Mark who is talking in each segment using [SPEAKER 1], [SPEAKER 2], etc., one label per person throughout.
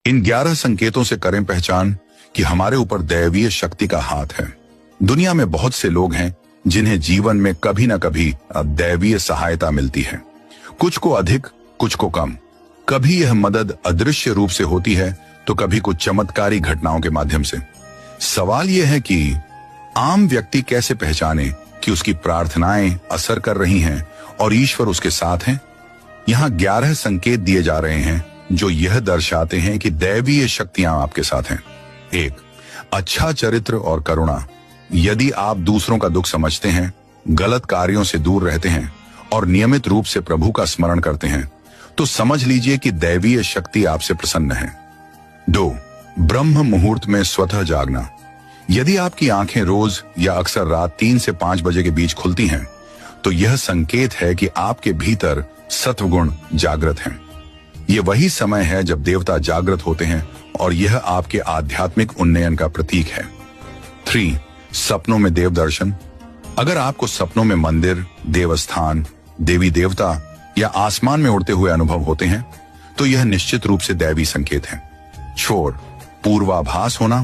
[SPEAKER 1] इन 11 संकेतों से करें पहचान कि हमारे ऊपर दैवीय शक्ति का हाथ है। दुनिया में बहुत से लोग हैं जिन्हें जीवन में कभी न कभी दैवीय सहायता मिलती है, कुछ को अधिक, कुछ को कम। कभी यह मदद अदृश्य रूप से होती है तो कभी कुछ चमत्कारी घटनाओं के माध्यम से। सवाल यह है कि आम व्यक्ति कैसे पहचाने कि उसकी प्रार्थनाएं असर कर रही हैं और ईश्वर उसके साथ हैं। यहाँ 11 संकेत दिए जा रहे हैं जो यह दर्शाते हैं कि दैवीय शक्तियां आपके साथ हैं। 1. अच्छा चरित्र और करुणा। यदि आप दूसरों का दुख समझते हैं, गलत कार्यों से दूर रहते हैं और नियमित रूप से प्रभु का स्मरण करते हैं, तो समझ लीजिए कि दैवीय शक्ति आपसे प्रसन्न है। 2. ब्रह्म मुहूर्त में स्वतः जागना। यदि आपकी आंखें रोज या अक्सर रात 3 से 5 बजे के बीच खुलती हैं, तो यह संकेत है कि आपके भीतर सत्वगुण जागृत हैं। ये वही समय है जब देवता जागृत होते हैं और यह आपके आध्यात्मिक उन्नयन का प्रतीक है। 3. सपनों में देव दर्शन। अगर आपको सपनों में मंदिर, देवस्थान, देवी देवता या आसमान में उड़ते हुए अनुभव होते हैं, तो यह निश्चित रूप से दैवी संकेत है। 4. पूर्वाभास होना।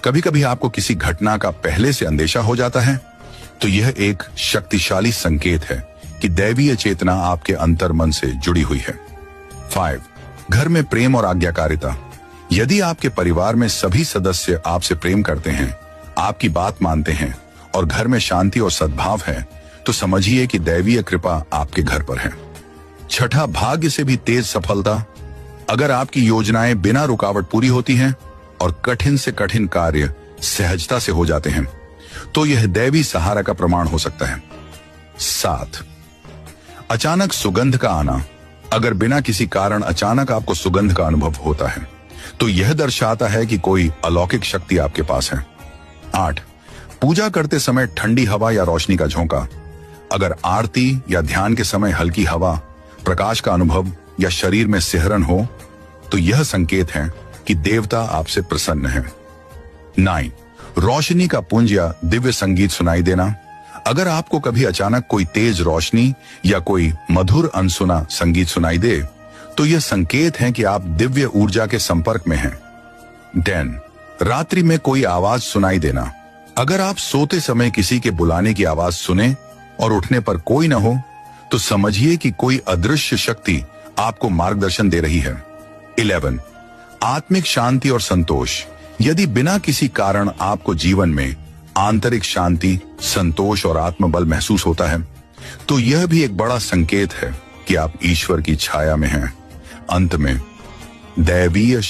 [SPEAKER 1] कभी कभी आपको किसी घटना का पहले से अंदेशा हो जाता है, तो यह एक शक्तिशाली संकेत है कि दैवीय चेतना आपके अंतर्मन से जुड़ी हुई है। 5. घर में प्रेम और आज्ञाकारिता। यदि आपके परिवार में सभी सदस्य आपसे प्रेम करते हैं, आपकी बात मानते हैं और घर में शांति और सद्भाव है, तो समझिए कि दैवीय कृपा आपके घर पर है। 6. भाग्य से भी तेज सफलता। अगर आपकी योजनाएं बिना रुकावट पूरी होती हैं और कठिन से कठिन कार्य सहजता से हो जाते हैं, तो यह दैवी सहारा का प्रमाण हो सकता है। 7. अचानक सुगंध का आना। अगर बिना किसी कारण अचानक आपको सुगंध का अनुभव होता है, तो यह दर्शाता है कि कोई अलौकिक शक्ति आपके पास है। 8. पूजा करते समय ठंडी हवा या रोशनी का झोंका। अगर आरती या ध्यान के समय हल्की हवा, प्रकाश का अनुभव या शरीर में सिहरन हो, तो यह संकेत है कि देवता आपसे प्रसन्न है। 9. रोशनी का पुंज या दिव्य संगीत सुनाई देना। अगर आपको कभी अचानक कोई तेज रोशनी या कोई मधुर अनसुना संगीत सुनाई दे, तो यह संकेत है कि आप दिव्य ऊर्जा के संपर्क में हैं। 10. रात्रि में कोई आवाज सुनाई देना। अगर आप सोते समय किसी के बुलाने की आवाज सुने और उठने पर कोई न हो, तो समझिए कि कोई अदृश्य शक्ति आपको मार्गदर्शन दे रही है। 11. आत्मिक शांति और संतोष। यदि बिना किसी कारण आपको जीवन में आंतरिक शांति, संतोष और आत्मबल महसूस होता है, तो यह भी एक बड़ा संकेत है कि आप ईश्वर की छाया में हैं। अंत में दैवीय